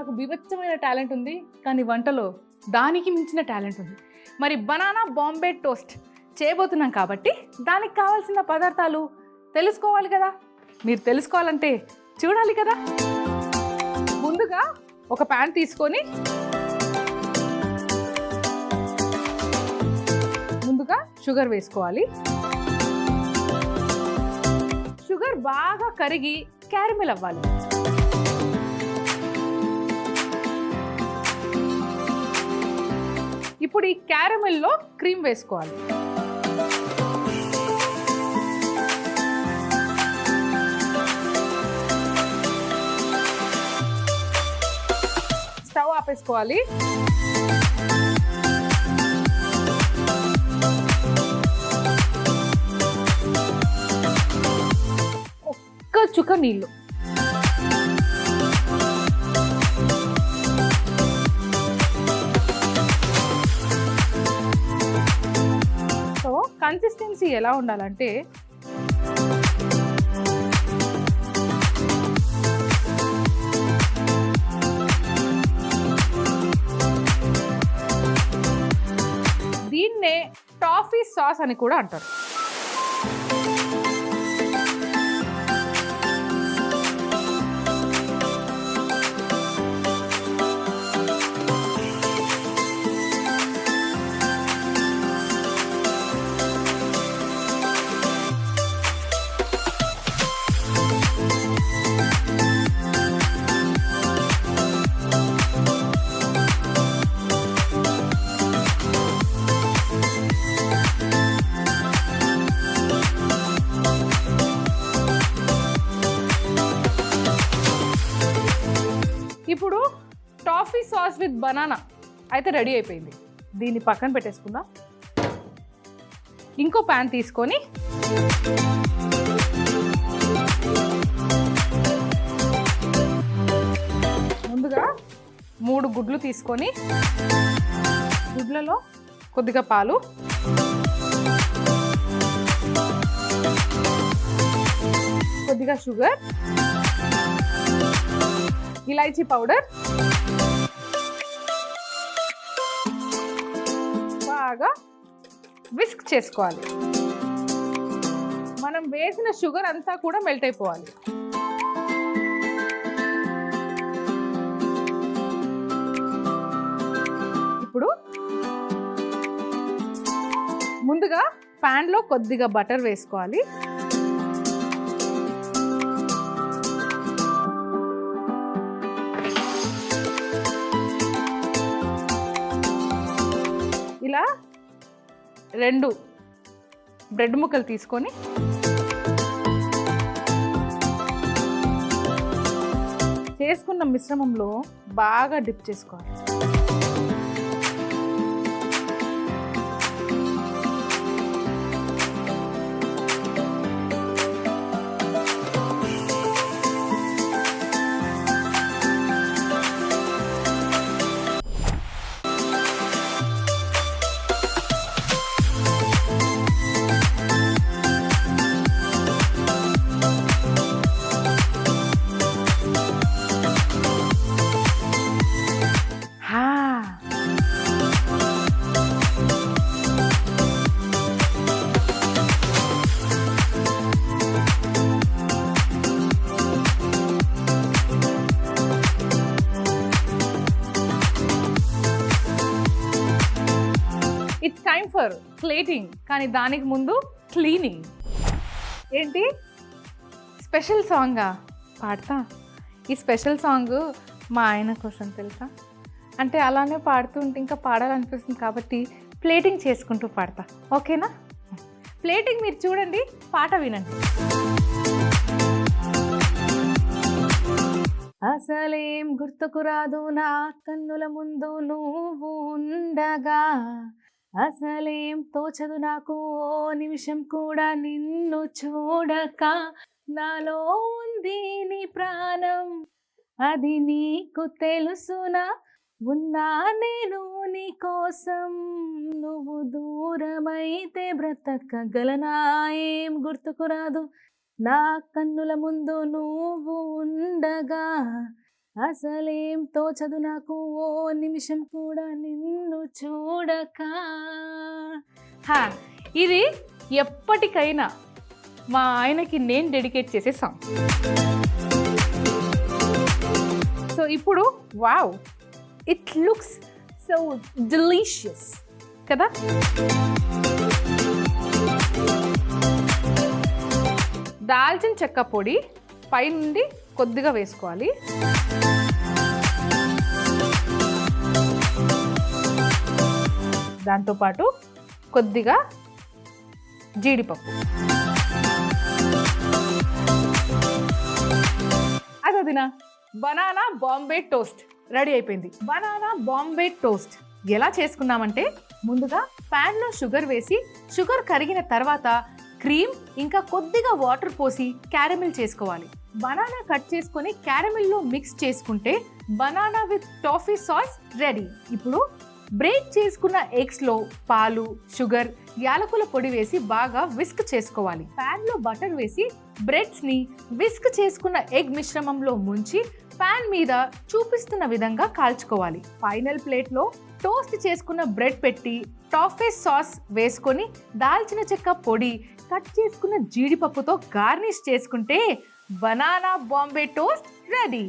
నాకు బీభత్సమైన టాలెంట్ ఉంది, కానీ వంటలో దానికి మించిన టాలెంట్ ఉంది. మరి బనానా బాంబే టోస్ట్ చేయబోతున్నాం కాబట్టి దానికి కావాల్సిన పదార్థాలు తెలుసుకోవాలి కదా. మీరు తెలుసుకోవాలంటే చూడాలి కదా. ముందుగా ఒక ప్యాన్ తీసుకొని ముందుగా షుగర్ వేసుకోవాలి. షుగర్ బాగా కరిగి క్యారమెల్ అవ్వాలి. ఇప్పుడు ఈ క్యారమెల్లో క్రీమ్ వేసుకోవాలి. స్టవ్ ఆపేసుకోవాలి. ఒక్క చుక్క నీళ్ళు. సో కన్సిస్టెన్సీ ఎలా ఉండాలంటే దీన్నే టాఫీ సాస్ అని కూడా అంటారు. ఇప్పుడు టాఫీ సాస్ విత్ బనానా అయితే రెడీ అయిపోయింది. దీన్ని పక్కన పెట్టేసుకుందాం. ఇంకో ప్యాన్ తీసుకొని ముందుగా 3 గుడ్లు తీసుకొని గుడ్లలో కొద్దిగా పాలు, కొద్దిగా షుగర్, ఇలాచీ పౌడర్ బాగా విస్క్ చేసుకోవాలి. మనం వేసిన షుగర్ అంతా కూడా మెల్ట్ అయిపోవాలి. ఇప్పుడు ముందుగా ప్యాన్లో కొద్దిగా బటర్ వేసుకోవాలి. ఇలా 2 బ్రెడ్ ముక్కలు తీసుకొని చేసుకున్న మిశ్రమంలో బాగా డిప్ చేసుకోవాలి. ఇట్స్ టైమ్ ఫర్ ప్లేటింగ్, కానీ దానికి ముందు క్లీనింగ్. ఏంటి స్పెషల్ సాంగా పాడతా? ఈ స్పెషల్ సాంగ్ మా ఆయన కోసం తెలుసా. అంటే అలానే పాడుతూ ఉంటే ఇంకా పాడాలనిపిస్తుంది కాబట్టి ప్లేటింగ్ చేసుకుంటూ పాడతా. ఓకేనా? ప్లేటింగ్ మీరు చూడండి, పాట వినండి. అసలేం గుర్తుకు రాదు నా కన్నుల ముందు నువ్వు ఉండగా, అసలేం తోచదు నాకు ఓ నిమిషం కూడా నిన్ను చూడక, నాలో ఉంది నీ ప్రాణం అది నీకు తెలుసునా, ఉన్నా నేను నీ కోసం నువ్వు దూరమైతే బ్రతకగలనా, ఏం గుర్తుకు రాదు నా కన్నుల ముందు నువ్వు ఉండగా, అసలేం తోచదు నాకు ఓ నిమిషం కూడా నిన్ను చూడక. హా, ఇది ఎప్పటికైనా మా ఆయనకి నేను డెడికేట్ చేసే సాంగ్. సో ఇప్పుడు wow, it looks so delicious కదా. దాల్చిన చెక్క పొడి పైనుండి కొద్దిగా వేసుకోవాలి. దాంతోపాటు కొద్దిగా జీడిపప్పు. అదొదినా బనానా బాంబే టోస్ట్ రెడీ అయిపోయింది. బనానా బాంబే టోస్ట్ ఎలా చేసుకున్నామంటే, ముందుగా ప్యాన్లో షుగర్ వేసి, షుగర్ కరిగిన తర్వాత క్రీమ్ ఇంకా కొద్దిగా వాటర్ పోసి క్యారమిల్ చేసుకోవాలి. బనానా కట్ చేసుకొని క్యారమిల్లో మిక్స్ చేసుకుంటే banana with toffee sauce ready. ఇప్పుడు బ్రేక్ చేసుకున్న ఎగ్స్లో పాలు, షుగర్, యాలకుల పొడి వేసి బాగా విస్క్ చేసుకోవాలి. ప్యాన్లో బటర్ వేసి బ్రెడ్స్ని విస్క్ చేసుకున్న ఎగ్ మిశ్రమంలో ముంచి ప్యాన్ మీద చూపిస్తున్న విధంగా కాల్చుకోవాలి. ఫైనల్ ప్లేట్లో టోస్ట్ చేసుకున్న బ్రెడ్ పెట్టి టాఫీ సాస్ వేసుకొని దాల్చిన చెక్క పొడి, కట్ చేసుకున్న జీడిపప్పుతో గార్నిష్ చేసుకుంటే బనానా బాంబే టోస్ట్ రెడీ.